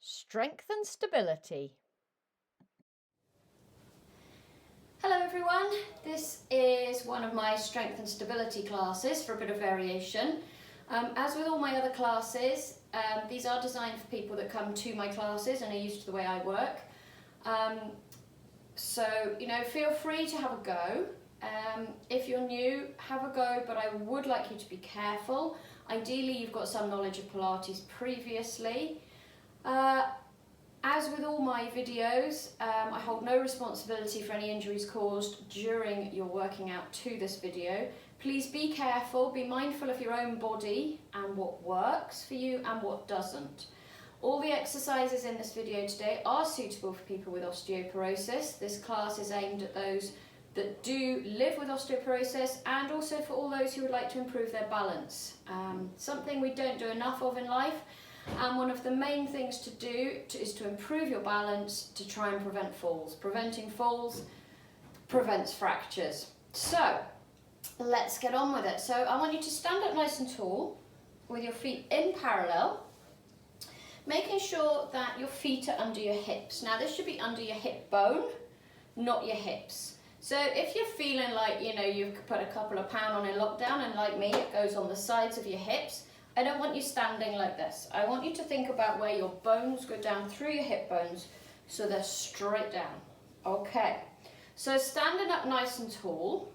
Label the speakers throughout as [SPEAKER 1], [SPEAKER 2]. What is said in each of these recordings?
[SPEAKER 1] Strength and stability.
[SPEAKER 2] Hello everyone, this is one of my strength and stability classes for a bit of variation. As with all my other classes, these are designed for people that come to my classes and are used to the way I work. So, feel free to have a go. If you're new, have a go, but I would like you to be careful. Ideally, you've got some knowledge of Pilates previously. As with all my videos, I hold no responsibility for any injuries caused during your working out to this video. Please be careful, be mindful of your own body and what works for you and what doesn't. All the exercises in this video today are suitable for people with osteoporosis. This class is aimed at those that do live with osteoporosis and also for all those who would like to improve their balance. Something we don't do enough of in life. And one of the main things to do is to improve your balance to try and prevent falls. Preventing falls prevents fractures. So let's get on with it. So I want you to stand up nice and tall with your feet in parallel, making sure that your feet are under your hips. Now this should be under your hip bone, not your hips. So if you're feeling like, you've put a couple of pounds on in lockdown and like me, it goes on the sides of your hips, I don't want you standing like this. I want you to think about where your bones go down through your hip bones so they're straight down. Okay, so standing up nice and tall.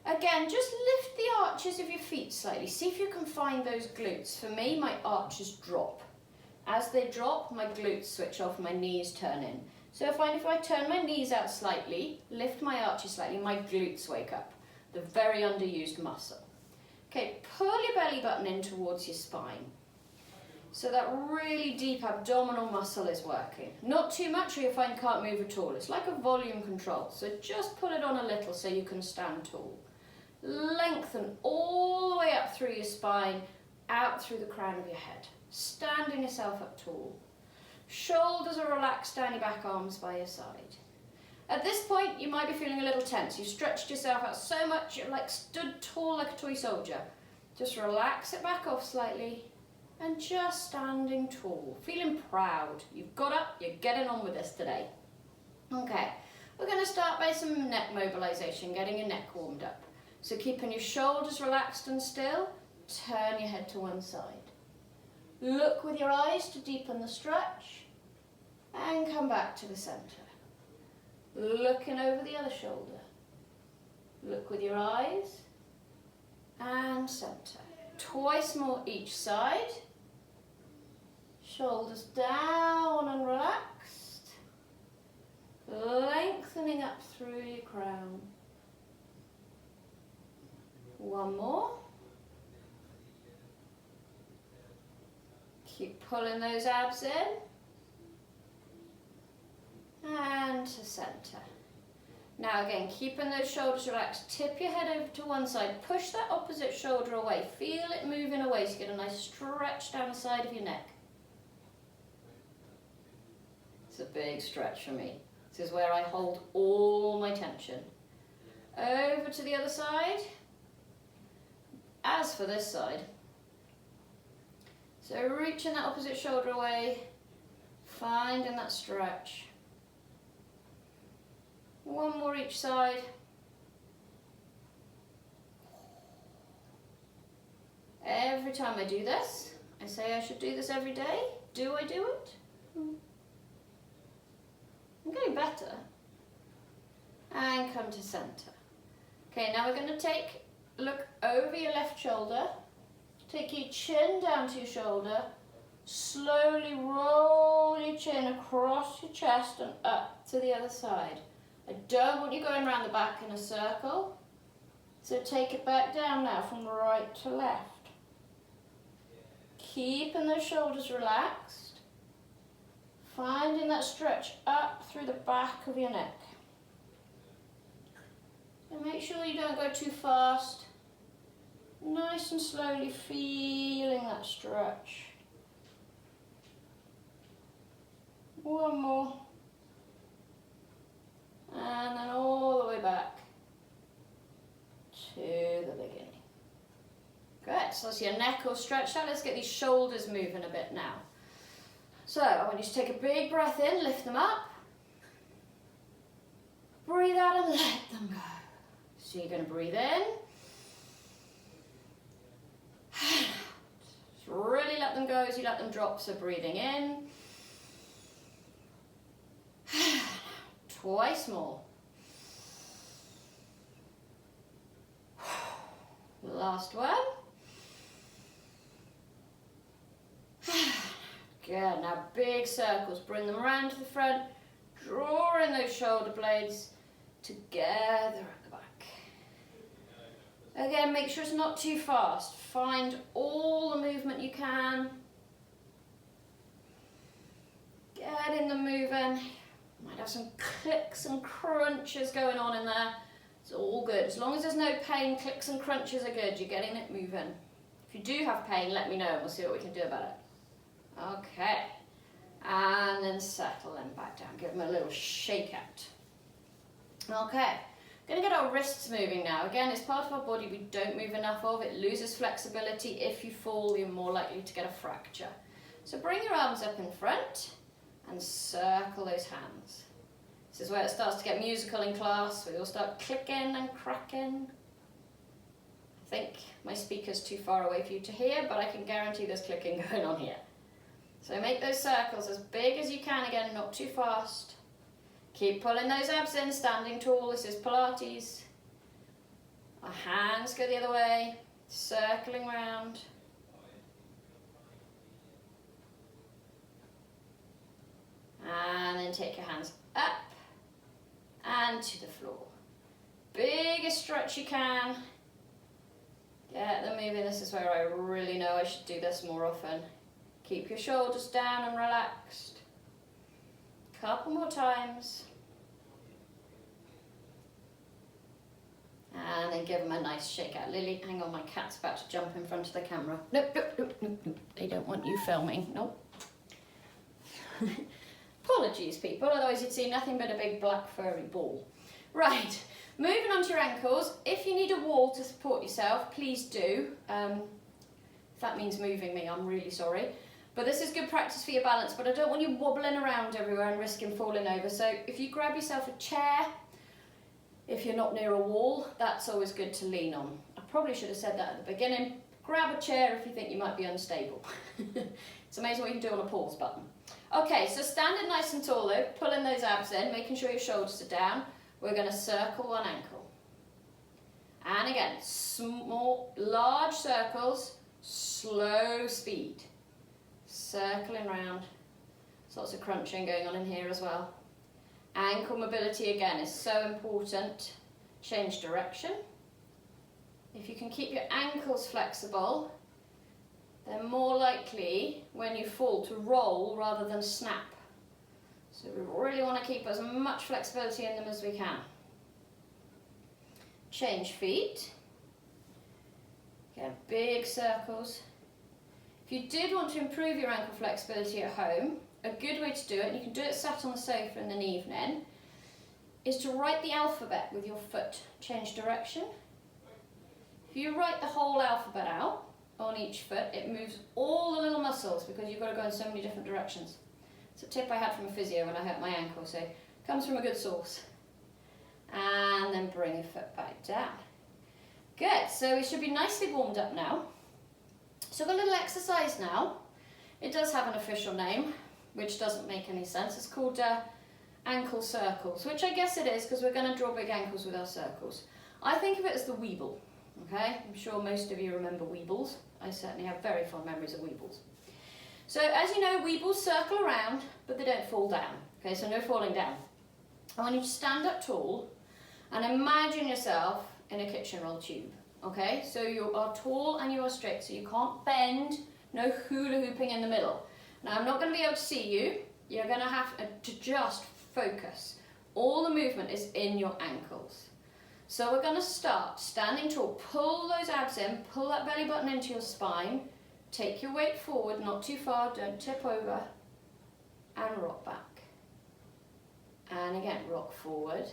[SPEAKER 2] Again, just lift the arches of your feet slightly. See if you can find those glutes. For me, my arches drop. As they drop, my glutes switch off, my knees turn in. So I find if I turn my knees out slightly, lift my arches slightly, my glutes wake up. The very underused muscle. Okay, pull your belly button in towards your spine. So that really deep abdominal muscle is working. Not too much or you'll find you can't move at all. It's like a volume control. So just pull it on a little so you can stand tall. Lengthen all the way up through your spine, out through the crown of your head. Standing yourself up tall. Shoulders are relaxed down your back, arms by your side. At this point, you might be feeling a little tense. You've stretched yourself out so much, you're like stood tall like a toy soldier. Just relax it back off slightly and just standing tall, feeling proud. You've got up, you're getting on with this today. Okay, we're going to start by some neck mobilization, getting your neck warmed up. So keeping your shoulders relaxed and still, turn your head to one side. Look with your eyes to deepen the stretch and come back to the center. Looking over the other shoulder. Look with your eyes and center. Twice more each side. Shoulders down and relaxed. Lengthening up through your crown. One more. Keep pulling those abs in. And to center. Now again, keeping those shoulders relaxed, tip your head over to one side, push that opposite shoulder away, feel it moving away so you get a nice stretch down the side of your neck. It's a big stretch for me. This is where I hold all my tension. Over to the other side. As for this side, so reaching that opposite shoulder away, finding that stretch. One more each side. Every time I do this, I say I should do this every day. Do I do it? I'm getting better. And come to center. Okay, now we're going to look over your left shoulder. Take your chin down to your shoulder. Slowly roll your chin across your chest and up to the other side. I don't want you going around the back in a circle. So take it back down now from right to left. Keeping those shoulders relaxed. Finding that stretch up through the back of your neck. And make sure you don't go too fast. Nice and slowly feeling that stretch. One more. And then all the way back to the beginning. Good, so that's your neck all stretched out. Let's get these shoulders moving a bit now. So I want you to take a big breath in, lift them up. Breathe out and let them go. So you're going to breathe in. Just really let them go as you let them drop, so breathing in. Twice more. Last one. Good, now big circles, bring them around to the front, draw in those shoulder blades together at the back. Again, make sure it's not too fast. Find all the movement you can. Getting them moving. Might have some clicks and crunches going on in there. It's all good. As long as there's no pain, clicks and crunches are good. You're getting it moving. If you do have pain, let me know and we'll see what we can do about it. Okay. And then settle them back down. Give them a little shake out. Okay. Going to get our wrists moving now. Again, it's part of our body we don't move enough of. It loses flexibility. If you fall, you're more likely to get a fracture. So bring your arms up in front and circle those hands. This is where it starts to get musical in class. We all start clicking and cracking. I think my speaker's too far away for you to hear, but I can guarantee there's clicking going on here. So make those circles as big as you can, again, not too fast. Keep pulling those abs in, standing tall. This is Pilates. Our hands go the other way, circling round. And then take your hands up and to the floor. Biggest stretch you can. Get them moving. This is where I really know I should do this more often. Keep your shoulders down and relaxed. Couple more times. And then give them a nice shake out. Lily, hang on, my cat's about to jump in front of the camera. Nope, nope, nope, nope, nope. They don't want you filming. Nope. Apologies, people, otherwise you'd see nothing but a big black furry ball. Right, moving on to your ankles. If you need a wall to support yourself, please do. If that means moving me, I'm really sorry. But this is good practice for your balance, but I don't want you wobbling around everywhere and risking falling over. So if you grab yourself a chair, if you're not near a wall, that's always good to lean on. I probably should have said that at the beginning. Grab a chair if you think you might be unstable. It's amazing what you can do on a pause button. Okay, so standing nice and tall though, pulling those abs in, making sure your shoulders are down. We're going to circle one ankle. And again, small, large circles, slow speed. Circling round. There's lots of crunching going on in here as well. Ankle mobility again is so important. Change direction. If you can keep your ankles flexible, they're more likely when you fall to roll rather than snap. So we really want to keep as much flexibility in them as we can. Change feet. Again, big circles. If you did want to improve your ankle flexibility at home, a good way to do it, and you can do it sat on the sofa in an evening, is to write the alphabet with your foot. Change direction. If you write the whole alphabet out on each foot, it moves all the little muscles because you've got to go in so many different directions. It's a tip I had from a physio when I hurt my ankle, so it comes from a good source. And then bring your foot back down. Good, so we should be nicely warmed up now. So we've got a little exercise now. It does have an official name, which doesn't make any sense. It's called ankle circles, which I guess it is because we're going to draw big ankles with our circles. I think of it as the Weeble, okay? I'm sure most of you remember Weebles. I certainly have very fond memories of Weebles. So as you know, Weebles circle around, but they don't fall down, okay? So no falling down. I want you to stand up tall and imagine yourself in a kitchen roll tube, okay? So you are tall and you are straight, so you can't bend, no hula hooping in the middle. Now I'm not going to be able to see you. You're going to have to just focus. All the movement is in your ankles. So we're going to start standing tall. Pull those abs in, pull that belly button into your spine. Take your weight forward, not too far, don't tip over. And rock back. And again, rock forward.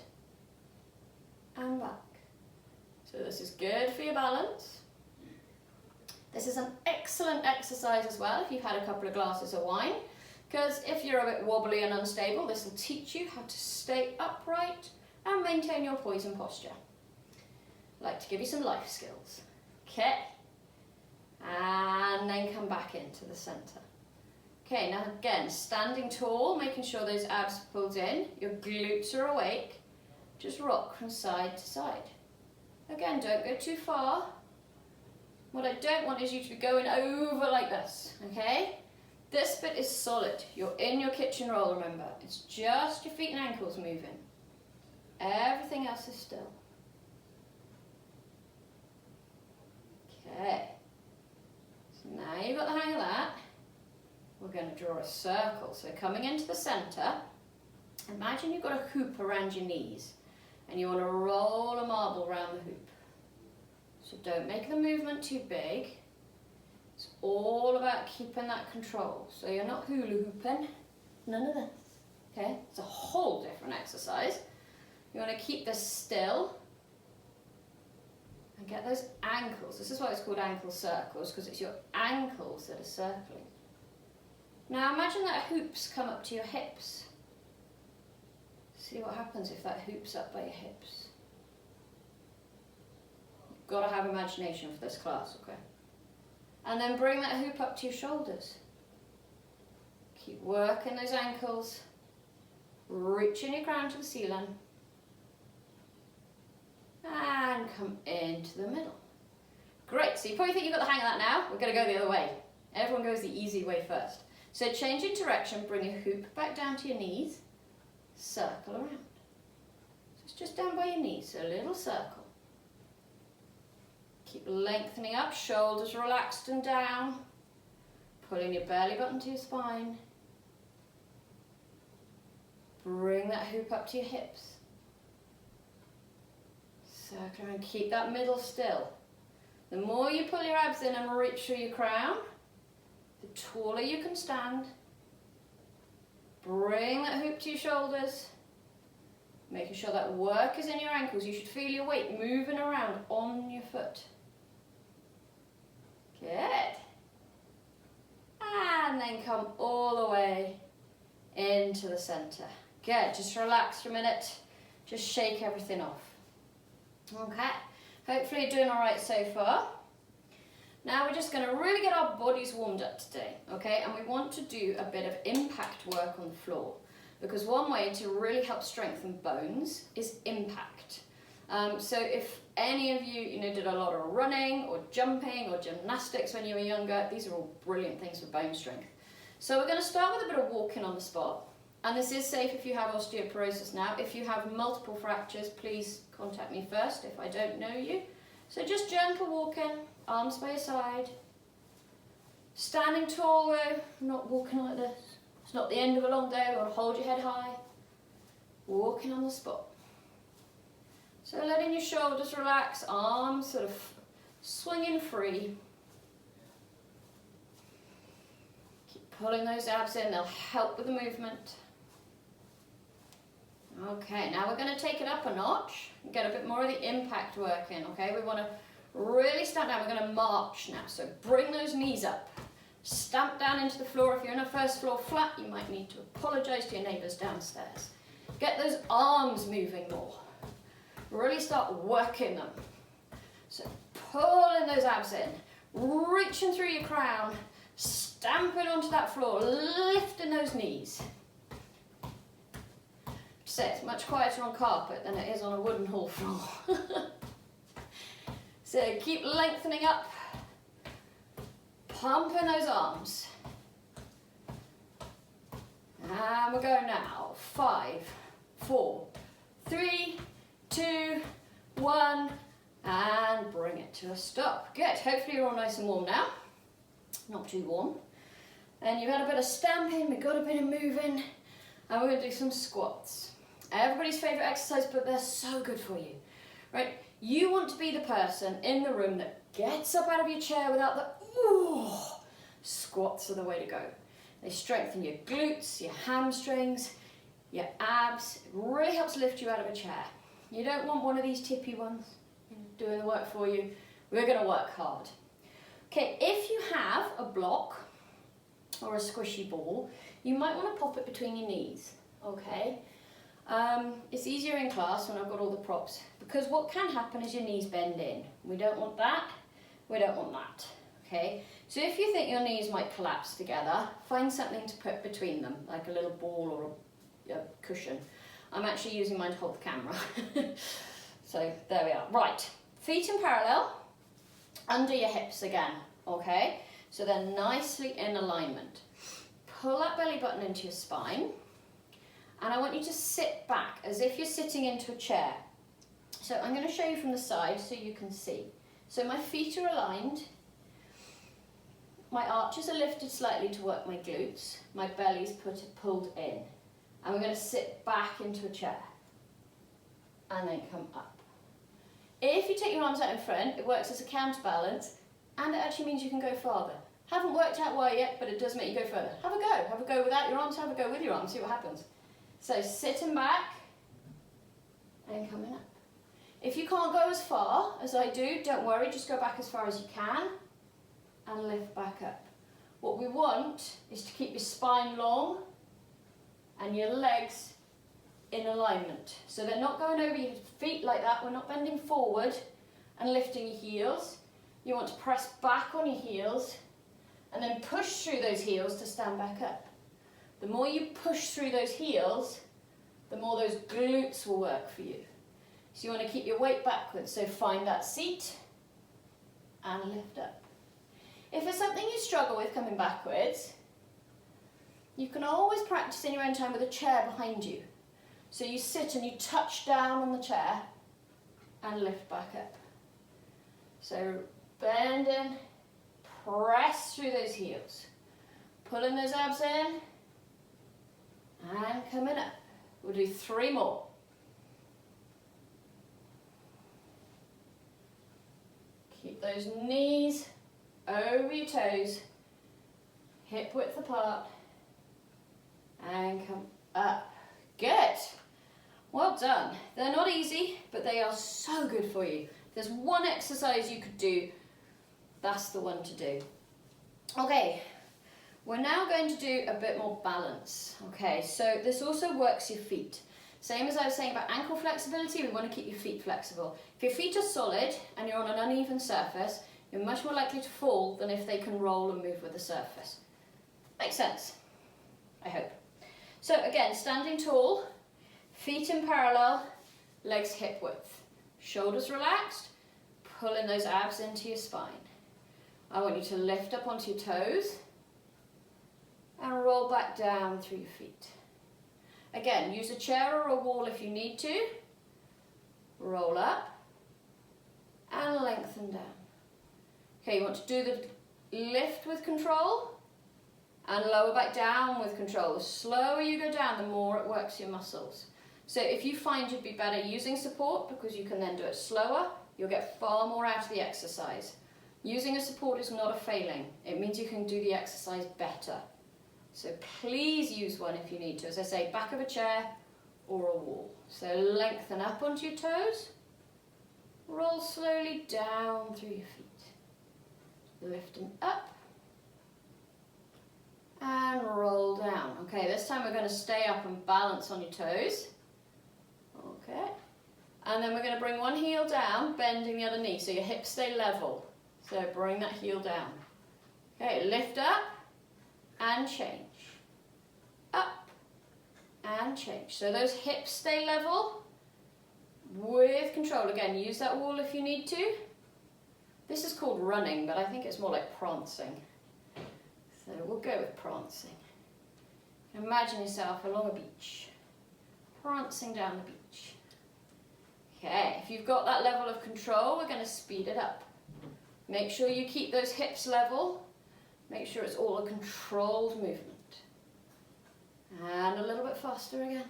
[SPEAKER 2] And back. So this is good for your balance. This is an excellent exercise as well if you've had a couple of glasses of wine. Because if you're a bit wobbly and unstable, this will teach you how to stay upright and maintain your poise and posture. I'd like to give you some life skills. Okay. And then come back into the centre. Okay, now again, standing tall, making sure those abs are pulled in, your glutes are awake. Just rock from side to side. Again, don't go too far. What I don't want is you to be going over like this, okay? This bit is solid. You're in your kitchen roll, remember. It's just your feet and ankles moving. Everything else is still. Okay. So now you've got the hang of that. We're going to draw a circle. So coming into the centre, imagine you've got a hoop around your knees and you want to roll a marble around the hoop. So don't make the movement too big. It's all about keeping that control. So you're not hula hooping, none of this. Okay, it's a whole different exercise. You want to keep this still and get those ankles. This is why it's called ankle circles, because it's your ankles that are circling. Now imagine that hoops come up to your hips. See what happens if that hoop's up by your hips. You've got to have imagination for this class, okay? And then bring that hoop up to your shoulders. Keep working those ankles. Reaching your crown to the ceiling. And come into the middle. Great, so you probably think you've got the hang of that now. We're going to go the other way. Everyone goes the easy way first. So change your direction, bring your hoop back down to your knees, circle around. So it's just down by your knees, so a little circle. Keep lengthening up, shoulders relaxed and down, pulling your belly button to your spine. Bring that hoop up to your hips. Circle around, keep that middle still. The more you pull your abs in and reach through your crown, the taller you can stand. Bring that hoop to your shoulders. Making sure that work is in your ankles. You should feel your weight moving around on your foot. Good. And then come all the way into the centre. Good. Just relax for a minute. Just shake everything off. Okay. Hopefully you're doing all right so far. Now we're just going to really get our bodies warmed up today, okay? And we want to do a bit of impact work on the floor, because one way to really help strengthen bones is impact. So if any of you, did a lot of running or jumping or gymnastics when you were younger, these are all brilliant things for bone strength. So we're going to start with a bit of walking on the spot. And this is safe if you have osteoporosis now. If you have multiple fractures, please contact me first if I don't know you. So just gentle walking, arms by your side. Standing tall though, not walking like this. It's not the end of a long day, you want to hold your head high. Walking on the spot. So letting your shoulders relax, arms sort of swinging free. Keep pulling those abs in, they'll help with the movement. Okay, now we're going to take it up a notch and get a bit more of the impact work in, okay? We want to really stand down, we're going to march now. So bring those knees up, stamp down into the floor. If you're in a first floor flat, you might need to apologise to your neighbours downstairs. Get those arms moving more. Really start working them. So pulling those abs in, reaching through your crown, stamping onto that floor, lifting those knees. Say it's much quieter on carpet than it is on a wooden hall floor. So keep lengthening up, pumping those arms. And we're going now. 5, 4, 3, 2, 1, and bring it to a stop. Good. Hopefully you're all nice and warm now. Not too warm. And you've had a bit of stamping, we've got a bit of moving, and we're going to do some squats. Everybody's favourite exercise, but they're so good for you, right? You want to be the person in the room that gets up out of your chair without the, ooh, squats are the way to go. They strengthen your glutes, your hamstrings, your abs. It really helps lift you out of a chair. You don't want one of these tippy ones doing the work for you. We're going to work hard. Okay, if you have a block or a squishy ball, you might want to pop it between your knees, okay? It's easier in class when I've got all the props, because what can happen is your knees bend in. We don't want that, we don't want that, okay? So if you think your knees might collapse together, find something to put between them, like a little ball or a cushion. I'm actually using mine to hold the camera. So there we are. Right, feet in parallel, under your hips again, okay? So they're nicely in alignment. Pull that belly button into your spine, and I want you to sit back as if you're sitting into a chair. So I'm going to show you from the side so you can see. So my feet are aligned, my arches are lifted slightly to work my glutes, my belly's pulled in, and we're going to sit back into a chair and then come up. If you take your arms out in front, it works as a counterbalance, and it actually means you can go farther. Haven't worked out why yet, but it does make you go further. Have a go without your arms, have a go with your arms, see what happens. So sitting back and coming up. If you can't go as far as I do, don't worry, just go back as far as you can and lift back up. What we want is to keep your spine long and your legs in alignment. So they're not going over your feet like that, we're not bending forward and lifting your heels. You want to press back on your heels and then push through those heels to stand back up. The more you push through those heels, the more those glutes will work for you. So you want to keep your weight backwards, so find that seat and lift up. If it's something you struggle with coming backwards, you can always practice in your own time with a chair behind you. So you sit and you touch down on the chair and lift back up. So bend in, press through those heels, pulling those abs in and coming up. We'll do 3 more. Keep those knees over your toes, hip width apart, and come up. Good. Well done. They're not easy, but they are so good for you. If there's one exercise you could do, that's the one to do. Okay, we're now going to do a bit more balance. Okay, so this also works your feet. Same as I was saying about ankle flexibility, we want to keep your feet flexible. If your feet are solid and you're on an uneven surface, you're much more likely to fall than if they can roll and move with the surface. Makes sense? I hope. So again, standing tall, feet in parallel, legs hip width. Shoulders relaxed, pulling those abs into your spine. I want you to lift up onto your toes and roll back down through your feet. Again, use a chair or a wall if you need to. Roll up and lengthen down. Okay, you want to do the lift with control and lower back down with control. The slower you go down, the more it works your muscles. So if you find you'd be better using support, because you can then do it slower, you'll get far more out of the exercise. Using a support is not a failing. It means you can do the exercise better. So please use one if you need to. As I say, back of a chair or a wall. So lengthen up onto your toes. Roll slowly down through your feet. Lifting up. And roll down. Okay, this time we're going to stay up and balance on your toes. Okay. And then we're going to bring one heel down, bending the other knee, so your hips stay level. So bring that heel down. Okay, lift up and change. Up and change. So those hips stay level with control. Again, use that wall if you need to. This is called running, but I think it's more like prancing. So we'll go with prancing. Imagine yourself along a beach, prancing down the beach. Okay, if you've got that level of control, we're going to speed it up. Make sure you keep those hips level. Make sure it's all a controlled movement. And a little bit faster again.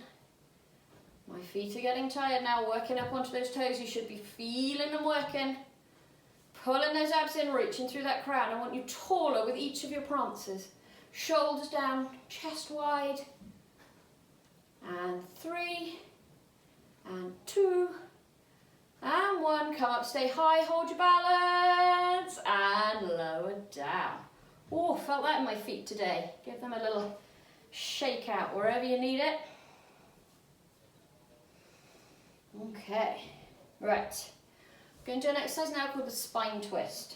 [SPEAKER 2] My feet are getting tired now, working up onto those toes. You should be feeling them working. Pulling those abs in, reaching through that crown. I want you taller with each of your prances. Shoulders down, chest wide. And 3, and 2, and 1. Come up, stay high, hold your balance, and lower down. Oh, felt that in my feet today. Give them a little shake out wherever you need it. Okay, right. We're going to do an exercise now called the spine twist.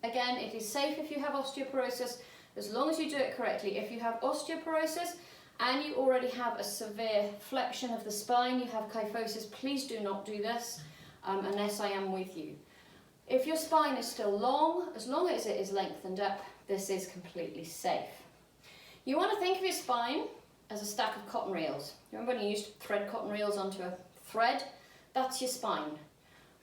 [SPEAKER 2] Again, it is safe if you have osteoporosis, as long as you do it correctly. If you have osteoporosis and you already have a severe flexion of the spine, you have kyphosis, please do not do this unless I am with you. If your spine is still long as it is lengthened up, this is completely safe. You want to think of your spine as a stack of cotton reels. Remember when you used to thread cotton reels onto a thread? That's your spine.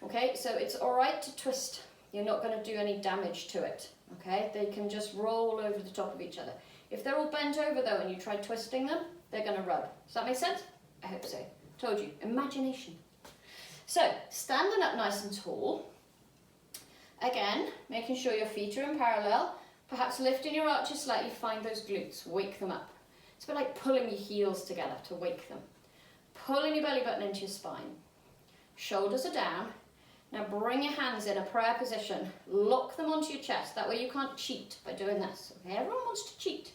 [SPEAKER 2] Okay, so it's alright to twist. You're not going to do any damage to it. Okay, they can just roll over the top of each other. If they're all bent over though and you try twisting them, they're going to rub. Does that make sense? I hope so. Told you, imagination. So, standing up nice and tall. Again, making sure your feet are in parallel. Perhaps lifting your arches slightly, find those glutes, wake them up. It's a bit like pulling your heels together to wake them. Pulling your belly button into your spine. Shoulders are down. Now bring your hands in a prayer position. Lock them onto your chest. That way you can't cheat by doing this. Okay, everyone wants to cheat.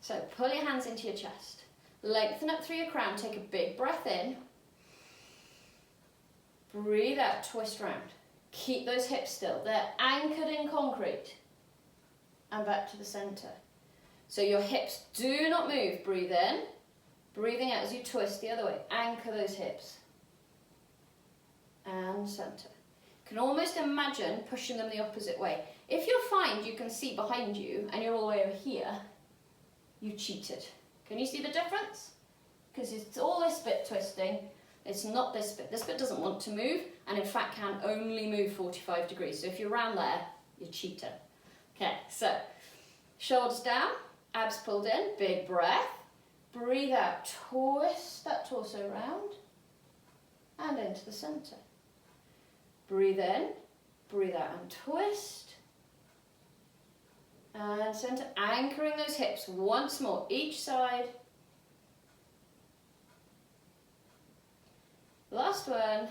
[SPEAKER 2] So pull your hands into your chest. Lengthen up through your crown. Take a big breath in. Breathe out, twist round. Keep those hips still. They're anchored in concrete. And back to the centre. So your hips do not move. Breathe in. Breathing out as you twist the other way. Anchor those hips. And centre. You can almost imagine pushing them the opposite way. If you find you can see behind you and you're all the way over here, you cheated. Can you see the difference? Because it's all this bit twisting. It's not this bit. This bit doesn't want to move and in fact can only move 45 degrees. So if you're around there, you're cheating. Okay, so shoulders down, abs pulled in, big breath. Breathe out, twist that torso round and into the centre. Breathe in, breathe out and twist. And centre, anchoring those hips once more, each side. Last one.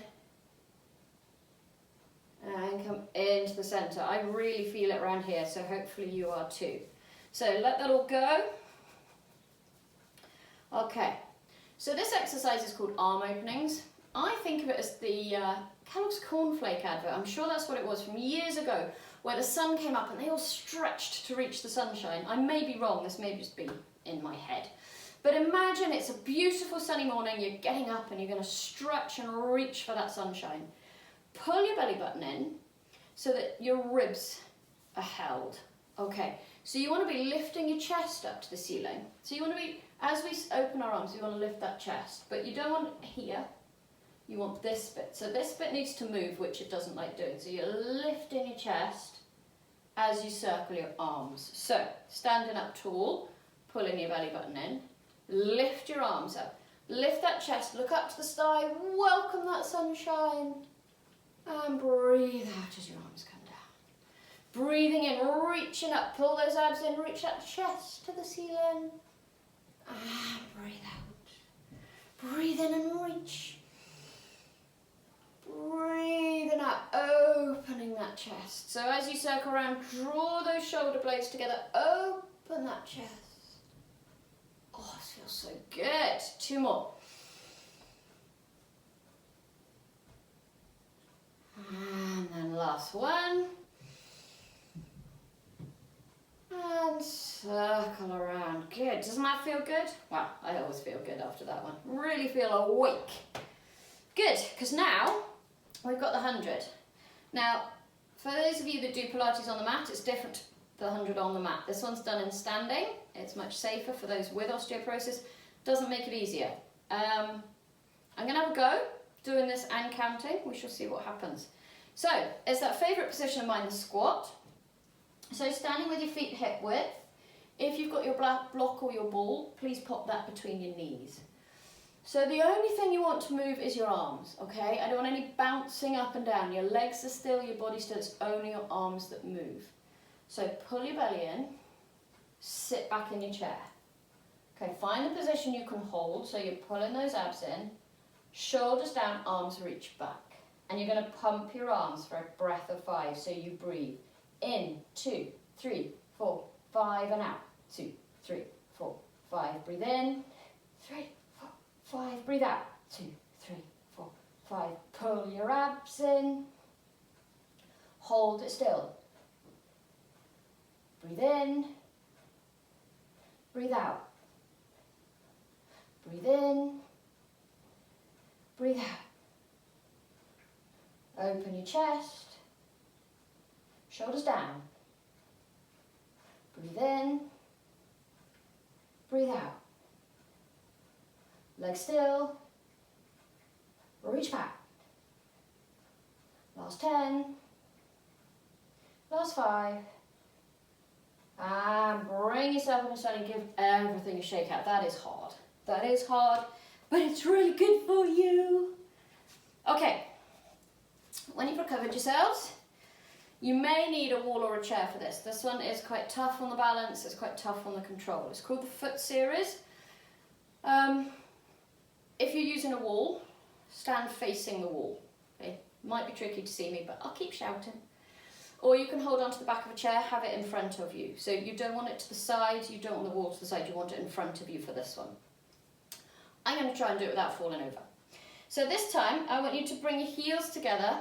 [SPEAKER 2] And come into the centre. I really feel it around here, so hopefully you are too. So let that all go. Okay, so this exercise is called arm openings. I think of it as the Kellogg's cornflake advert. I'm sure that's what it was from years ago, where the sun came up and they all stretched to reach the sunshine. I may be wrong, this may just be in my head. But imagine it's a beautiful sunny morning, you're getting up and you're going to stretch and reach for that sunshine. Pull your belly button in so that your ribs are held. Okay, so you want to be lifting your chest up to the ceiling. So you want to be, as we open our arms, you want to lift that chest, but you don't want it here. You want this bit. So this bit needs to move, which it doesn't like doing. So you're lifting your chest as you circle your arms. So standing up tall, pulling your belly button in, lift your arms up. Lift that chest, look up to the sky, welcome that sunshine. And breathe out as your arms come down. Breathing in, reaching up, pull those abs in, reach that chest to the ceiling. And breathe out. Breathe in and reach. Breathing out, opening that chest. So as you circle around, draw those shoulder blades together, open that chest. Oh, this feels so good. 2 more. And then last one. And circle around. Good. Doesn't that feel good? Well, I always feel good after that one. Really feel awake. Good, because now we've got the 100. Now, for those of you that do Pilates on the mat, it's different to the 100 on the mat. This one's done in standing. It's much safer for those with osteoporosis. Doesn't make it easier. I'm going to have a go doing this and counting. We shall see what happens. So, it's that favourite position of mine, the squat. So standing with your feet hip width. If you've got your block or your ball, please pop that between your knees. So the only thing you want to move is your arms, okay? I don't want any bouncing up and down. Your legs are still, your body's still, it's only your arms that move. So pull your belly in, sit back in your chair. Okay, find the position you can hold, so you're pulling those abs in, shoulders down, arms reach back. And you're going to pump your arms for a breath of 5, so you breathe. In, 2, 3, 4, 5, and out. 2, 3, 4, 5, breathe in, 3, 4, 5, breathe out, 2, 3, 4, 5, pull your abs in, hold it still, breathe in, breathe out, breathe in, breathe out, open your chest, shoulders down, breathe in, breathe out, legs still, reach back, last 10, last 5, and bring yourself up and start and give everything a shake out. That is hard, but it's really good for you. Okay, when you've recovered yourselves, you may need a wall or a chair for this. This one is quite tough on the balance, it's quite tough on the control. It's called the foot series. If you're using a wall, stand facing the wall. Okay? Might be tricky to see me, but I'll keep shouting. Or you can hold onto the back of a chair, have it in front of you. So you don't want it to the side, you don't want the wall to the side, you want it in front of you for this one. I'm going to try and do it without falling over. So this time, I want you to bring your heels together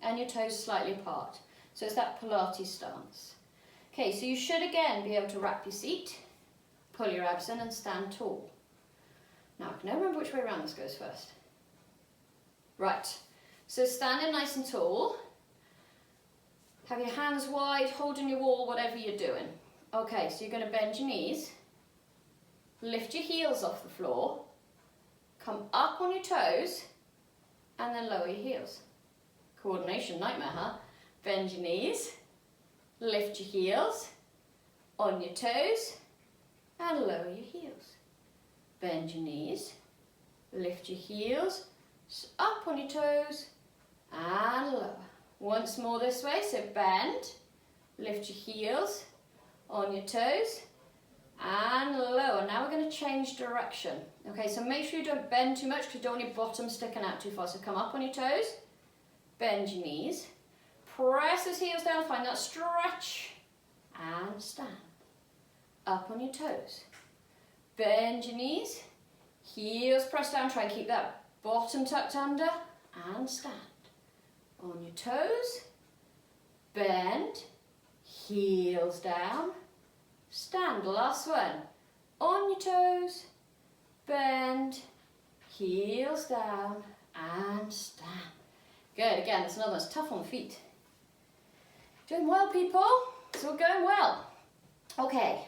[SPEAKER 2] and your toes slightly apart. So it's that Pilates stance. Okay, so you should again be able to wrap your seat, pull your abs in and stand tall. Now, I can never remember which way around this goes first. Right, so standing nice and tall. Have your hands wide, holding your wall, whatever you're doing. Okay, so you're going to bend your knees, lift your heels off the floor, come up on your toes, and then lower your heels. Coordination nightmare, huh? Bend your knees, lift your heels, on your toes, and lower your heels. Bend your knees, lift your heels, up on your toes, and lower. Once more this way, so bend, lift your heels, on your toes, and lower. Now we're going to change direction. Okay, so make sure you don't bend too much because you don't want your bottom sticking out too far. So come up on your toes, bend your knees, press those heels down, find that stretch, and stand. Up on your toes, bend your knees, heels press down, try and keep that bottom tucked under, and stand. On your toes, bend, heels down, stand. Last one. On your toes, bend, heels down, and stand. Good, again, that's another one. It's tough on the feet. Doing well, people. It's all going well. Okay,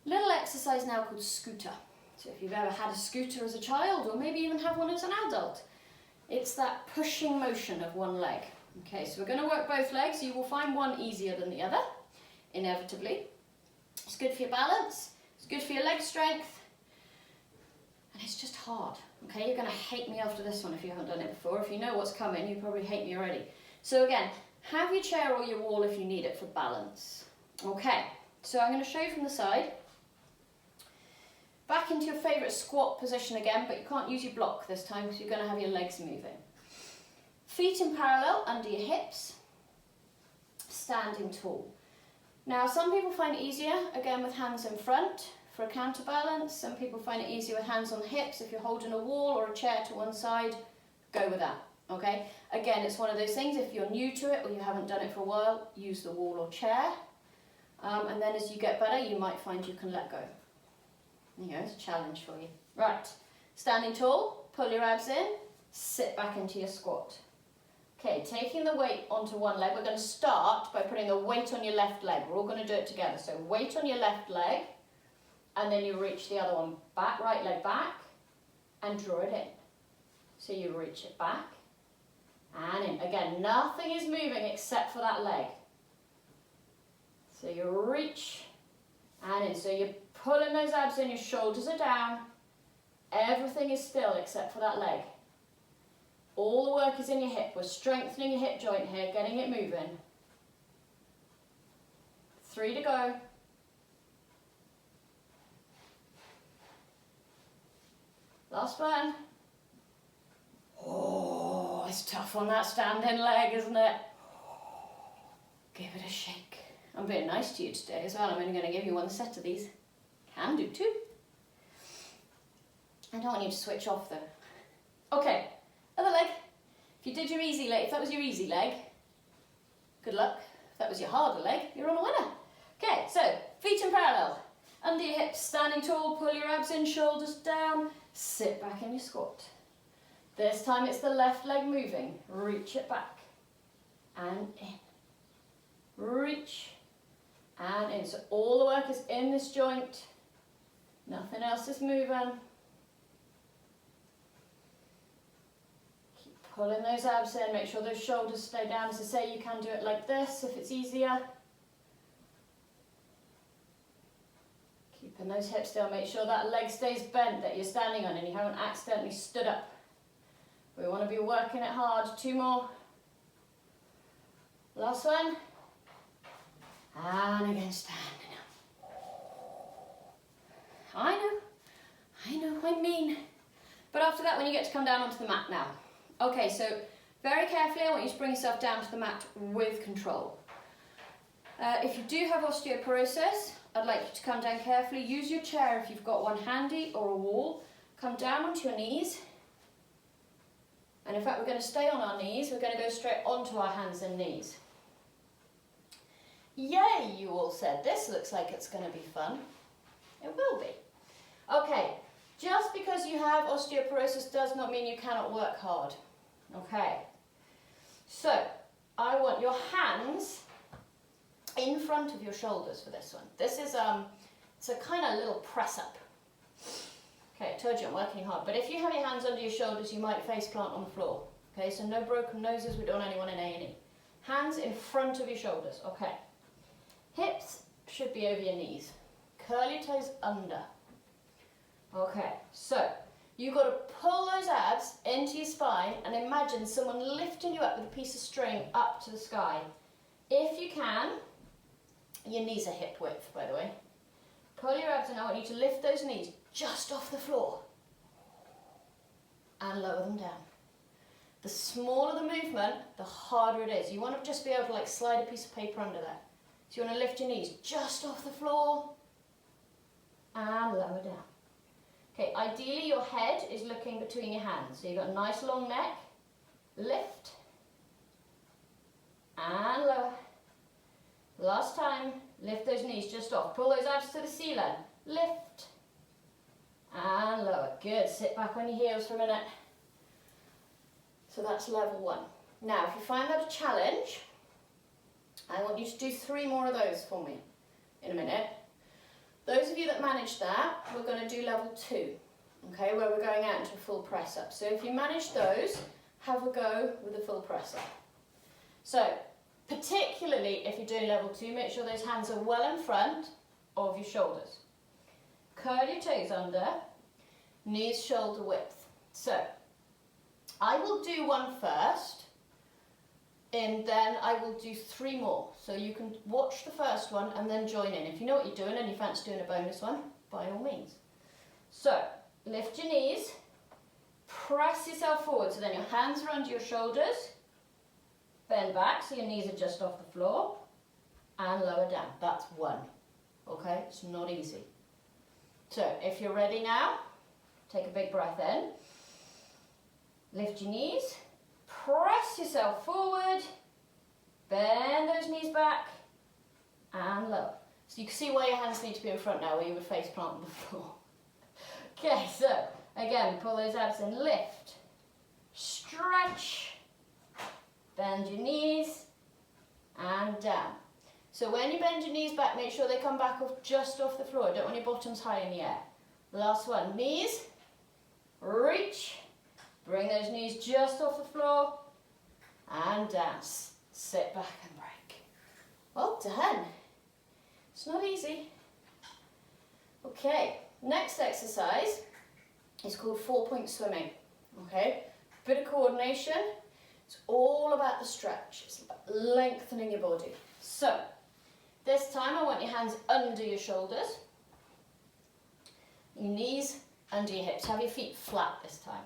[SPEAKER 2] little exercise now called scooter. So if you've ever had a scooter as a child, or maybe even have one as an adult, it's that pushing motion of one leg. Okay, so we're going to work both legs. You will find one easier than the other, inevitably. It's good for your balance, it's good for your leg strength, and it's just hard. Okay, you're going to hate me after this one if you haven't done it before. If you know what's coming, you probably hate me already. So again, have your chair or your wall if you need it for balance. Okay, so I'm going to show you from the side. Back into your favourite squat position again, but you can't use your block this time because you're going to have your legs moving. Feet in parallel under your hips, standing tall. Now some people find it easier, again with hands in front for a counterbalance. Some people find it easier with hands on the hips. If you're holding a wall or a chair to one side, go with that, okay? Again, it's one of those things, if you're new to it or you haven't done it for a while, use the wall or chair. And then as you get better, you might find you can let go. There you go, it's a challenge for you. Right, standing tall, pull your abs in, sit back into your squat. Okay, taking the weight onto one leg, we're going to start by putting the weight on your left leg. We're all going to do it together. So weight on your left leg, and then you reach the other one back, right leg back, and draw it in. So you reach it back, and in. Again, nothing is moving except for that leg. So you reach, and in. So you're pulling those abs in, your shoulders are down, everything is still except for that leg. All the work is in your hip. We're strengthening your hip joint here, getting it moving. 3 to go. Last one. Oh, it's tough on that standing leg, isn't it? Give it a shake. I'm being nice to you today as well. I'm only going to give you one set of these. Can do 2. I don't want you to switch off though. Okay, other leg. If you did your easy leg, if that was your easy leg, good luck. If that was your harder leg, you're on a winner. Okay, so feet in parallel, under your hips, standing tall, pull your abs in, shoulders down, sit back in your squat. This time it's the left leg moving, reach it back and in, reach and in. So all the work is in this joint, nothing else is moving. Keep pulling those abs in, make sure those shoulders stay down. So say you can do it like this if it's easier. Keeping those hips down, make sure that leg stays bent that you're standing on and you haven't accidentally stood up. We want to be working it hard. 2 more. Last one. And again, standing up. I know, I'm mean. But after that, when you get to come down onto the mat now. Okay, so very carefully, I want you to bring yourself down to the mat with control. If you do have osteoporosis, I'd like you to come down carefully. Use your chair if you've got one handy or a wall. Come down onto your knees. And in fact, we're going to stay on our knees. We're going to go straight onto our hands and knees. Yay, you all said. This looks like it's going to be fun. It will be. Okay, just because you have osteoporosis does not mean you cannot work hard. Okay, so I want your hands in front of your shoulders for this one. This is it's a kind of little press up. Okay, I told you I'm working hard, but if you have your hands under your shoulders, you might face plant on the floor. Okay, so no broken noses, we don't want anyone in A&E. Hands in front of your shoulders, okay. Hips should be over your knees. Curl your toes under. Okay, so you've got to pull those abs into your spine and imagine someone lifting you up with a piece of string up to the sky. If you can, your knees are hip width, by the way. Pull your abs in. I want you to lift those knees just off the floor and lower them down. The smaller the movement, the harder it is. You want to just be able to like slide a piece of paper under there. So you want to lift your knees just off the floor and lower down. Okay, ideally your head is looking between your hands. So you've got a nice long neck. Lift and lower. Last time, lift those knees just off. Pull those abs to the ceiling. Lift and lower. Good. Sit back on your heels for a minute. So that's level 1. Now, if you find that a challenge, I want you to do 3 more of those for me in a minute. Those of you that managed that, we're going to do level 2, okay, where we're going out into a full press up. So if you manage those, have a go with the full press up. So, particularly if you're doing level 2, make sure those hands are well in front of your shoulders. Curl your toes under, knees shoulder width. So, I will do one first, and then I will do 3 more. So you can watch the first one and then join in. If you know what you're doing and you fancy doing a bonus one, by all means. So, lift your knees, press yourself forward. So then your hands are under your shoulders, bend back so your knees are just off the floor, and lower down. That's 1. Okay, it's not easy. So if you're ready now, take a big breath in. Lift your knees, press yourself forward, bend those knees back, and lower. So you can see why your hands need to be in front now, where you would face plant on the floor. Okay, so again, pull those abs in, lift, stretch, bend your knees, and down. So when you bend your knees back, make sure they come back off just off the floor. Don't want your bottoms high in the air. Last one, knees, reach, bring those knees just off the floor, and down. Sit back and break. Well done. It's not easy. Okay, next exercise is called 4-point swimming. Okay, bit of coordination. It's all about the stretch. It's about lengthening your body. So, this time I want your hands under your shoulders, your knees under your hips. Have your feet flat this time.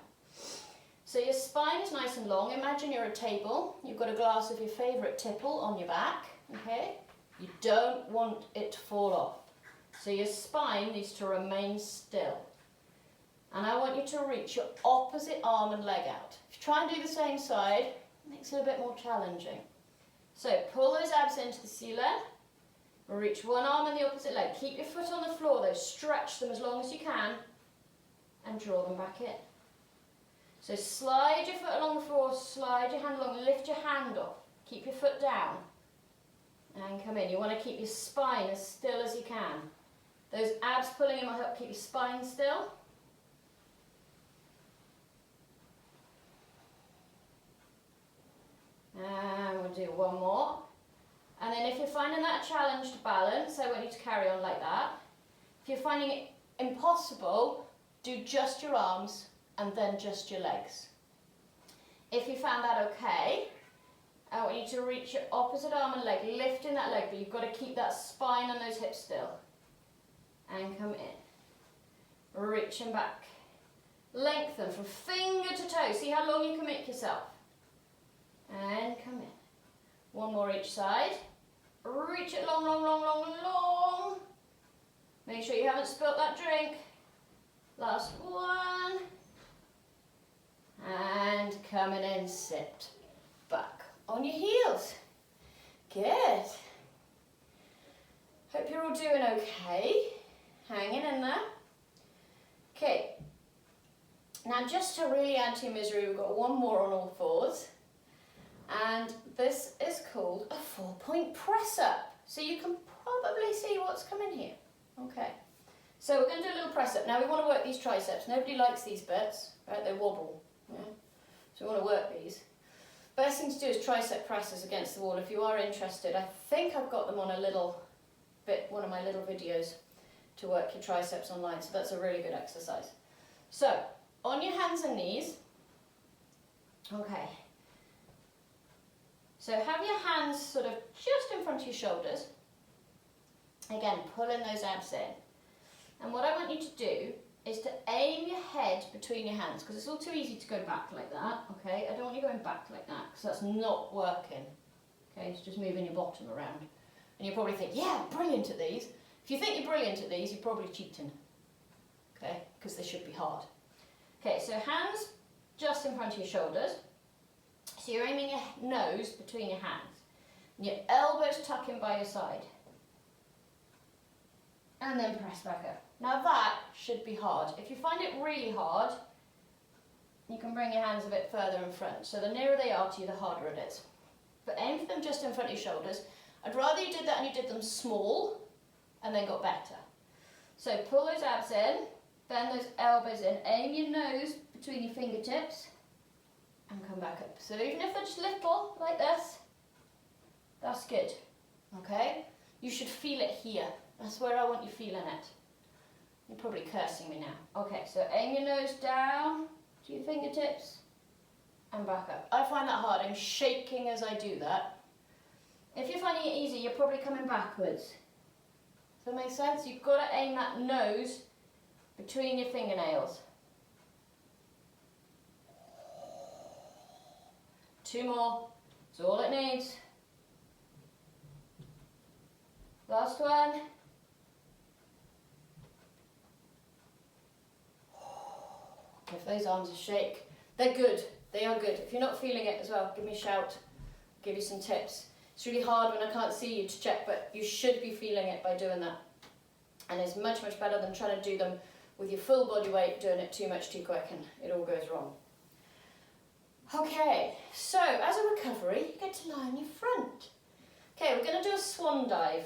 [SPEAKER 2] So your spine is nice and long. Imagine you're a table. You've got a glass of your favourite tipple on your back. Okay? You don't want it to fall off. So your spine needs to remain still. And I want you you to reach your opposite arm and leg out. If you try and do the same side, it makes it a bit more challenging. So pull those abs into the ceiling. Reach one arm and the opposite leg. Keep your foot on the floor though, stretch them as long as you can and draw them back in. So slide your foot along the floor, slide your hand along, lift your hand off, keep your foot down and come in. You want to keep your spine as still as you can. Those abs pulling in will help keep your spine still. And we'll do one more. And then if you're finding that a challenge to balance, I want you to carry on like that. If you're finding it impossible, do just your arms and then just your legs. If you found that okay, I want you to reach your opposite arm and leg, lifting that leg, but you've got to keep that spine and those hips still. And come in. Reaching back. Lengthen from finger to toe. See how long you can make yourself. And come in. One more each side. Reach it long, long, long, long, long. Make sure you haven't spilt that drink. Last one. And coming in, sit. Back on your heels. Good. Hope you're all doing okay. Hanging in there. Okay. Now just to really add to your misery, we've got one more on all fours. And this is called a 4-point press up. So you can probably see what's coming here. Okay. So we're going to do a little press up. Now we want to work these triceps. Nobody likes these bits, right? They wobble. Yeah? So we want to work these. Best thing to do is tricep presses against the wall. If you are interested, I think I've got them on a little bit, one of my little videos to work your triceps online. So that's a really good exercise. So on your hands and knees. Okay. So have your hands sort of just in front of your shoulders. Again, pulling those abs in. And what I want you to do is to aim your head between your hands, because it's all too easy to go back like that, okay? I don't want you going back like that, because that's not working. Okay, it's just moving your bottom around. And you probably think, yeah, brilliant at these. If you think you're brilliant at these, you're probably cheating. Okay, because they should be hard. Okay, so hands just in front of your shoulders. So you're aiming your nose between your hands. And your elbows tuck in by your side. And then press back up. Now that should be hard. If you find it really hard, you can bring your hands a bit further in front. So the nearer they are to you, the harder it is. But aim for them just in front of your shoulders. I'd rather you did that and you did them small and then got better. So pull those abs in, bend those elbows in, aim your nose between your fingertips and come back up. So even if they're just little, like this, that's good, okay? You should feel it here. That's where I want you feeling it. You're probably cursing me now. Okay, so aim your nose down to your fingertips and back up. I find that hard. I'm shaking as I do that. If you're finding it easy, you're probably coming backwards. Does that make sense? You've got to aim that nose between your fingernails. 2 more. That's all it needs. Last one. If those arms are shake, they're good. They are good. If you're not feeling it as well, give me a shout. I'll give you some tips. It's really hard when I can't see you to check, but you should be feeling it by doing that. And it's much, much better than trying to do them with your full body weight, doing it too much too quick, and it all goes wrong. Okay, so as a recovery, you get to lie on your front. Okay, we're going to do a swan dive.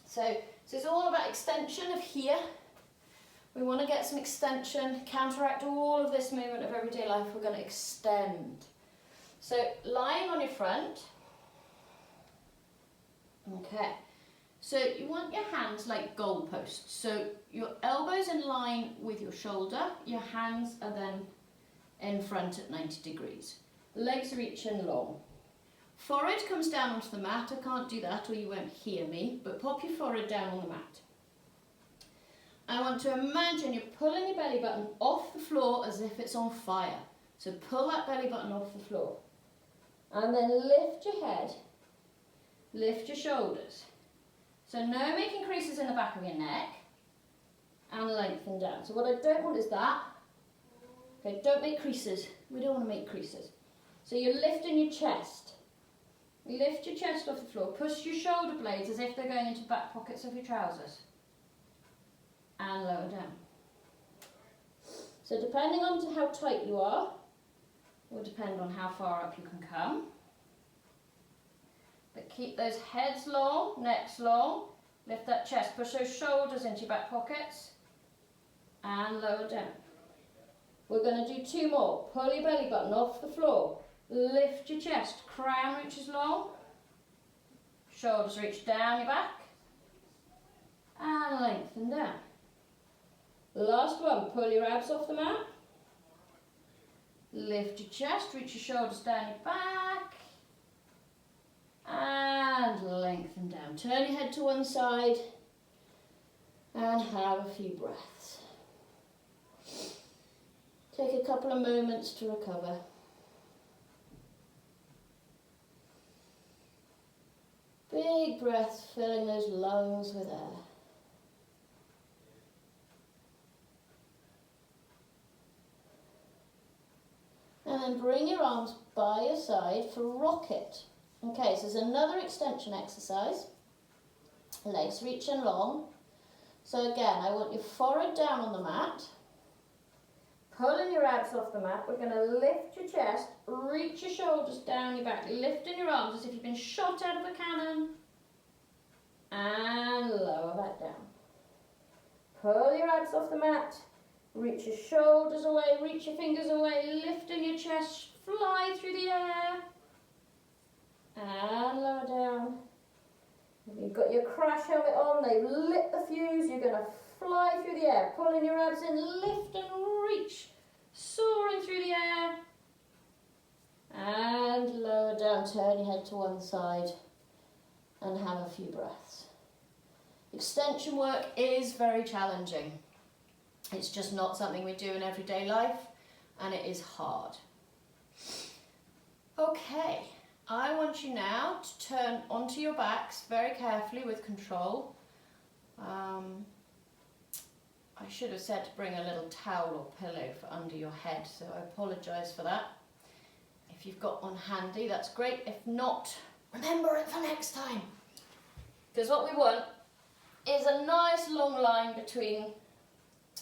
[SPEAKER 2] So it's all about extension of here. We want to get some extension, counteract all of this movement of everyday life. We're going to extend. So lying on your front. Okay. So you want your hands like goalposts. So your elbows in line with your shoulder. Your hands are then in front at 90 degrees. Legs reaching long. Forehead comes down onto the mat. I can't do that or you won't hear me, but pop your forehead down on the mat. I want to imagine you're pulling your belly button off the floor as if it's on fire. So pull that belly button off the floor. And then lift your head, lift your shoulders. So no making creases in the back of your neck. and lengthen down. So what I don't want is that. Okay, don't make creases. We don't want to make creases. So you're lifting your chest. Lift your chest off the floor. Push your shoulder blades as if they're going into back pockets of your trousers. And lower down. So depending on how tight you are, will depend on how far up you can come. But keep those heads long, necks long. Lift that chest. Push those shoulders into your back pockets. And lower down. We're going to do 2 more. Pull your belly button off the floor. Lift your chest. Crown reaches long. Shoulders reach down your back. And lengthen down. Last one. Pull your abs off the mat. Lift your chest. Reach your shoulders down your back. And lengthen down. Turn your head to one side. And have a few breaths. Take a couple of moments to recover. Big breaths filling those lungs with air. And then bring your arms by your side for rocket. Okay, so there's another extension exercise. Legs reaching long. So again, I want your forehead down on the mat. Pulling your abs off the mat, we're going to lift your chest, reach your shoulders down your back, lifting your arms as if you've been shot out of a cannon, and lower back down. Pull your abs off the mat, reach your shoulders away, reach your fingers away, lifting your chest, fly through the air, and lower down. If you've got your crash helmet on, they've lit the fuse, you're going to fly through the air, pulling your abs in, lift and reach, soaring through the air, and lower down, turn your head to one side, and have a few breaths. Extension work is very challenging. It's just not something we do in everyday life, and it is hard. Okay, I want you now to turn onto your backs very carefully with control. I should have said to bring a little towel or pillow for under your head, so I apologise for that. If you've got one handy, that's great. If not, remember it for next time. Because what we want is a nice long line between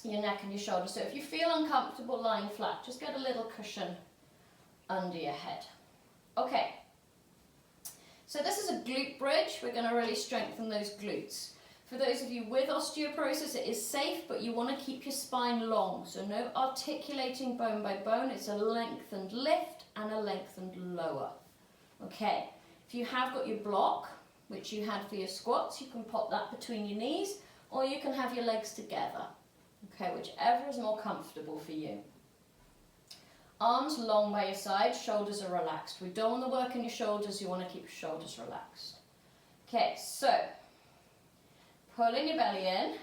[SPEAKER 2] your neck and your shoulders. So if you feel uncomfortable lying flat, just get a little cushion under your head. Okay, so this is a glute bridge. We're going to really strengthen those glutes. For those of you with osteoporosis, it is safe, but you want to keep your spine long. So no articulating bone by bone. It's a lengthened lift and a lengthened lower. Okay, if you have got your block, which you had for your squats, you can pop that between your knees, or you can have your legs together. Okay, whichever is more comfortable for you. Arms long by your side, shoulders are relaxed. We don't want to work in your shoulders, you want to keep your shoulders relaxed. Okay, so pulling your belly in,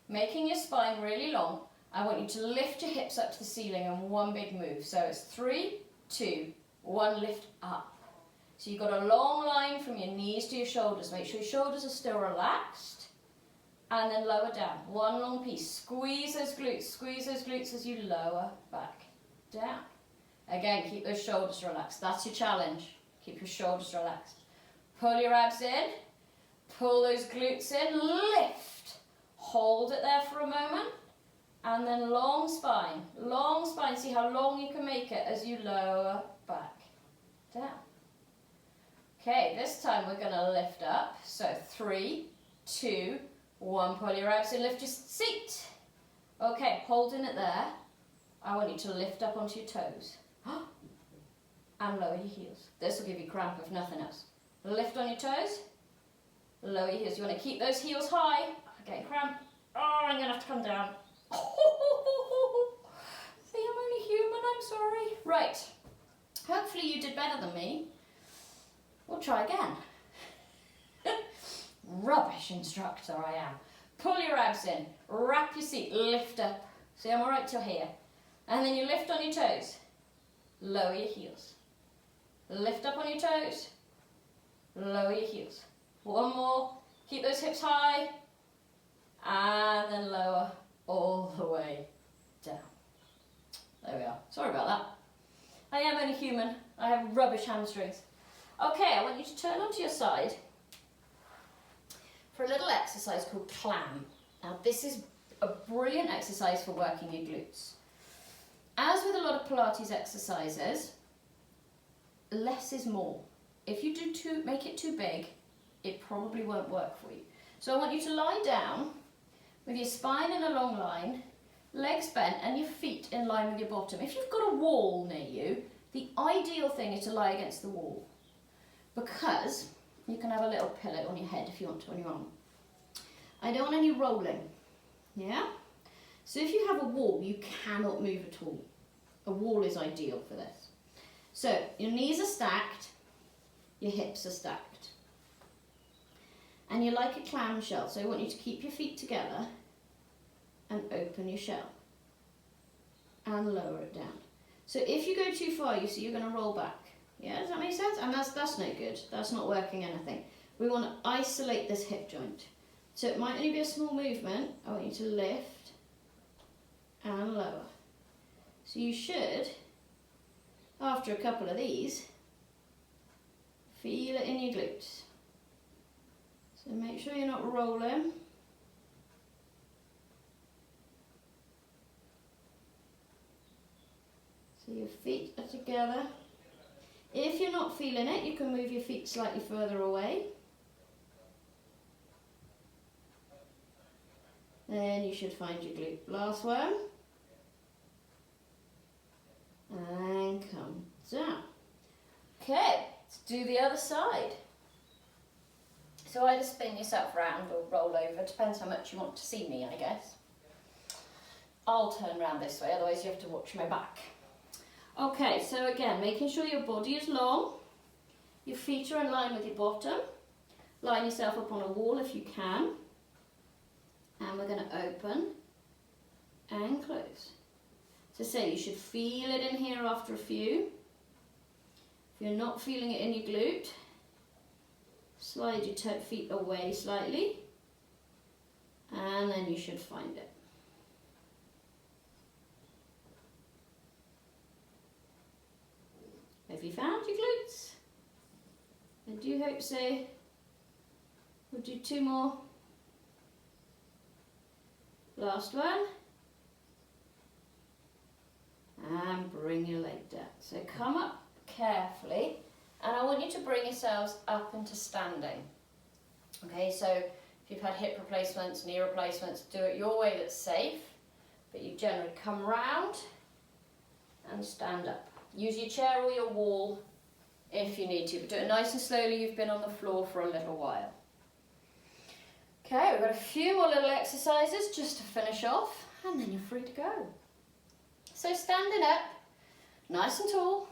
[SPEAKER 2] making your spine really long. I want you to lift your hips up to the ceiling in one big move. So it's 3, 2, 1, lift up. So you've got a long line from your knees to your shoulders. Make sure your shoulders are still relaxed. And then lower down. One long piece. Squeeze those glutes as you lower back down. Again, keep those shoulders relaxed. That's your challenge. Keep your shoulders relaxed. Pull your abs in. Pull those glutes in. Lift. Hold it there for a moment. And then long spine. Long spine. See how long you can make it as you lower back down. Okay, this time we're going to lift up. So 3, 2, 1. Pull your abs in. Lift your seat. Okay, holding it there. I want you to lift up onto your toes. And lower your heels. This will give you cramp if nothing else. Lift on your toes. Lower your heels. You want to keep those heels high. Okay, cramp. Oh, I'm going to have to come down. See, I'm only human. I'm sorry. Right. Hopefully you did better than me. We'll try again. Rubbish instructor I am. Pull your abs in. Wrap your seat. Lift up. See, I'm all right till here. And then you lift on your toes. Lower your heels. Lift up on your toes. Lower your heels. One more. Keep those hips high. And then lower all the way down. There we are. Sorry about that. I am only human. I have rubbish hamstrings. Okay, I want you to turn onto your side for a little exercise called Clam. Now this is a brilliant exercise for working your glutes. As with a lot of Pilates exercises, less is more. If you make it too big, it probably won't work for you. So I want you to lie down with your spine in a long line, legs bent and your feet in line with your bottom. If you've got a wall near you, the ideal thing is to lie against the wall, because you can have a little pillow on your head if you want to on your arm. I don't want any rolling, yeah? So if you have a wall, you cannot move at all. A wall is ideal for this. So your knees are stacked, your hips are stacked. And you're like a clamshell, so I want you to keep your feet together and open your shell and lower it down. So if you go too far, you see you're going to roll back. Yeah, does that make sense? And that's no good. That's not working anything. We want to isolate this hip joint. So it might only be a small movement. I want you to lift and lower. So you should, after a couple of these, feel it in your glutes. So make sure you're not rolling. So your feet are together. If you're not feeling it, you can move your feet slightly further away. Then you should find your glute. Last one. And come down. Okay, let's do the other side. So either spin yourself round or roll over, depends how much you want to see me, I guess. I'll turn round this way, otherwise you have to watch my back. Okay, so again, making sure your body is long, your feet are in line with your bottom, line yourself up on a wall if you can, and we're going to open and close. So say you should feel it in here after a few. If you're not feeling it in your glute, slide your feet away slightly, and then you should find it. Have you found your glutes? I do hope so. We'll do two more. Last one. And bring your leg down. So come up carefully, and I want you to bring yourselves up into standing. Okay, so if you've had hip replacements, knee replacements, do it your way that's safe, but you generally come round and stand up. Use your chair or your wall if you need to, but do it nice and slowly. You've been on the floor for a little while. Okay, we've got a few more little exercises just to finish off, and then you're free to go. So standing up, nice and tall,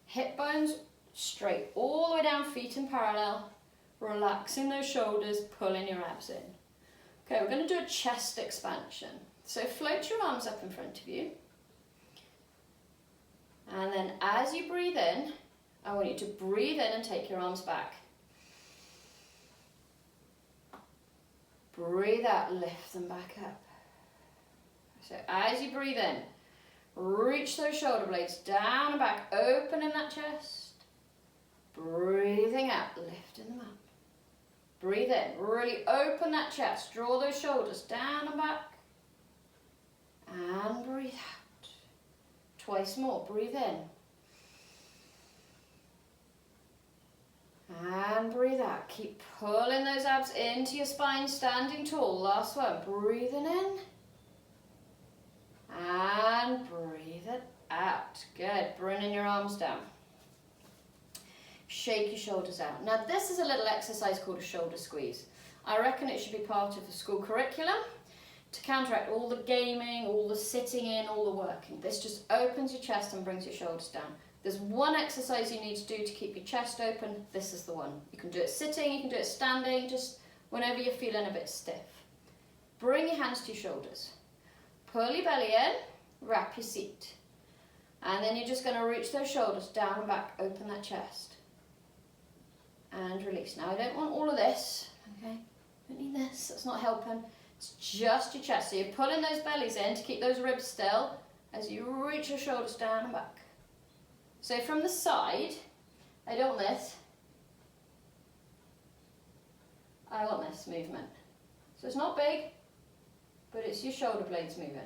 [SPEAKER 2] hip bones straight all the way down, feet in parallel, relaxing those shoulders, pulling your abs in. Okay, we're going to do a chest expansion. So float your arms up in front of you. And then as you breathe in, I want you to breathe in and take your arms back. Breathe out, lift them back up. So as you breathe in, reach those shoulder blades down and back, opening that chest. Breathing out, lifting them up. Breathe in, really open that chest, draw those shoulders down and back. And breathe out. Twice more, breathe in. And breathe out. Keep pulling those abs into your spine, standing tall. Last one, breathing in. And breathe it out. Good, bringing your arms down. Shake your shoulders out. Now this is a little exercise called a shoulder squeeze. I reckon it should be part of the school curriculum to counteract all the gaming, all the sitting in, all the working. This just opens your chest and brings your shoulders down. There's one exercise you need to do to keep your chest open. This is the one. You can do it sitting, you can do it standing, just whenever you're feeling a bit stiff. Bring your hands to your shoulders. Pull your belly in, wrap your seat. And then you're just going to reach those shoulders down and back, open that chest. And release. Now I don't want all of this, okay? Don't need this, that's not helping. It's just your chest. So you're pulling those bellies in to keep those ribs still as you reach your shoulders down and back. So from the side, I don't want this. I want this movement. So it's not big, but it's your shoulder blades moving.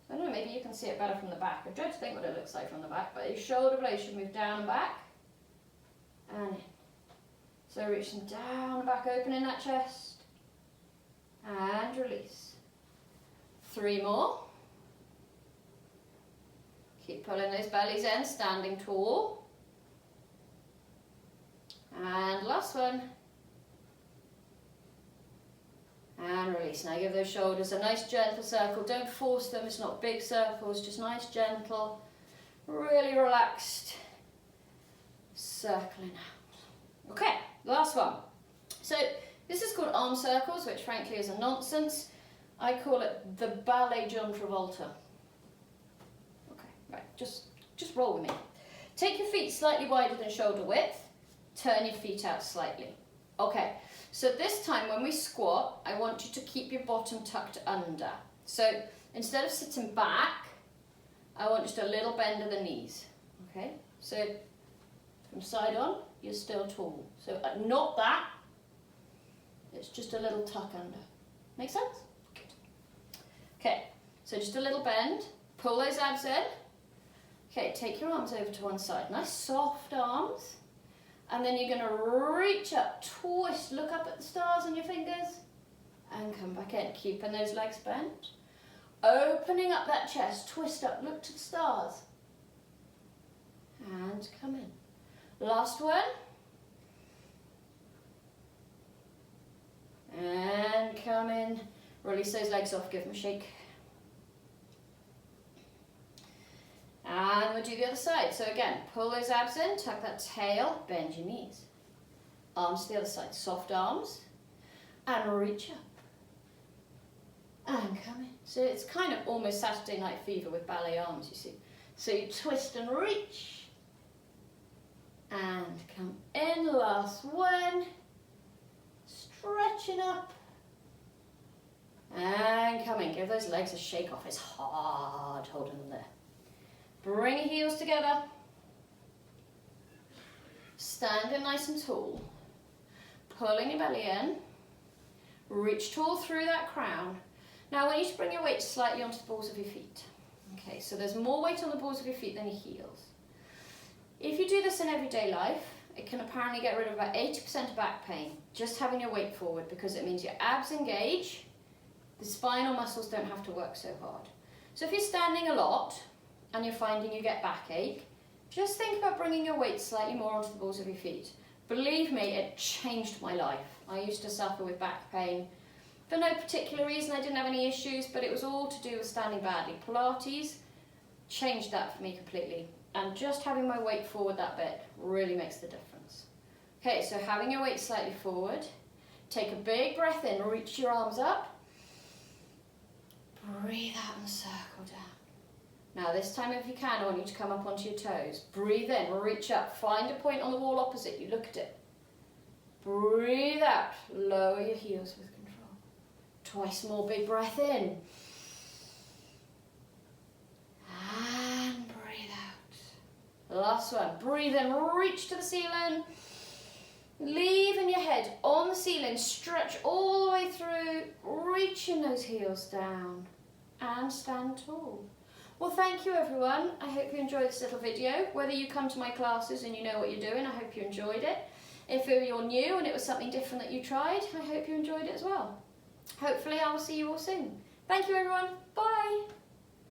[SPEAKER 2] I don't know, maybe you can see it better from the back. I try to think what it looks like from the back, but your shoulder blades should move down and back. And in. So reaching down and back, opening that chest. And release. 3 more. Keep pulling those bellies in, standing tall. And last one. And release. Now give those shoulders a nice gentle circle. Don't force them, it's not big circles, just nice gentle, really relaxed, circling out. Okay, last one. So this is called arm circles, which frankly is a nonsense. I call it the ballet John Travolta. Okay, right, just roll with me. Take your feet slightly wider than shoulder width, turn your feet out slightly. Okay. So this time when we squat, I want you to keep your bottom tucked under. So instead of sitting back, I want just a little bend of the knees. Okay, so from side on, you're still tall. So not that, it's just a little tuck under. Make sense? Good. Okay, so just a little bend, pull those abs in. Okay, take your arms over to one side, nice soft arms. And then you're going to reach up, twist, look up at the stars on your fingers, and come back in, keeping those legs bent. Opening up that chest, twist up, look to the stars. And come in. Last one. And come in. Release those legs off, give them a shake. And we'll do the other side. So again, pull those abs in, tuck that tail, bend your knees. Arms to the other side, soft arms, and reach up. And come in. So it's kind of almost Saturday Night Fever with ballet arms, you see. So you twist and reach. And come in, last one. Stretching up. And come in, give those legs a shake off. It's hard holding them there. Bring your heels together. Standing nice and tall. Pulling your belly in. Reach tall through that crown. Now I want you to bring your weight slightly onto the balls of your feet. Okay, so there's more weight on the balls of your feet than your heels. If you do this in everyday life, it can apparently get rid of about 80% of back pain, just having your weight forward, because it means your abs engage, the spinal muscles don't have to work so hard. So if you're standing a lot, and you're finding you get backache, just think about bringing your weight slightly more onto the balls of your feet. Believe me, it changed my life. I used to suffer with back pain for no particular reason. I didn't have any issues, but it was all to do with standing badly. Pilates changed that for me completely. And just having my weight forward that bit really makes the difference. Okay, so having your weight slightly forward, take a big breath in, reach your arms up, breathe out and circle down. Now this time if you can, I want you to come up onto your toes. Breathe in, reach up, find a point on the wall opposite you, look at it. Breathe out, lower your heels with control. Twice more, big breath in. And breathe out. Last one, breathe in, reach to the ceiling. Leaving your head on the ceiling, stretch all the way through, reaching those heels down. And stand tall. Well, thank you everyone. I hope you enjoyed this little video. Whether you come to my classes and you know what you're doing, I hope you enjoyed it. If you're new and it was something different that you tried, I hope you enjoyed it as well. Hopefully I will see you all soon. Thank you everyone. Bye.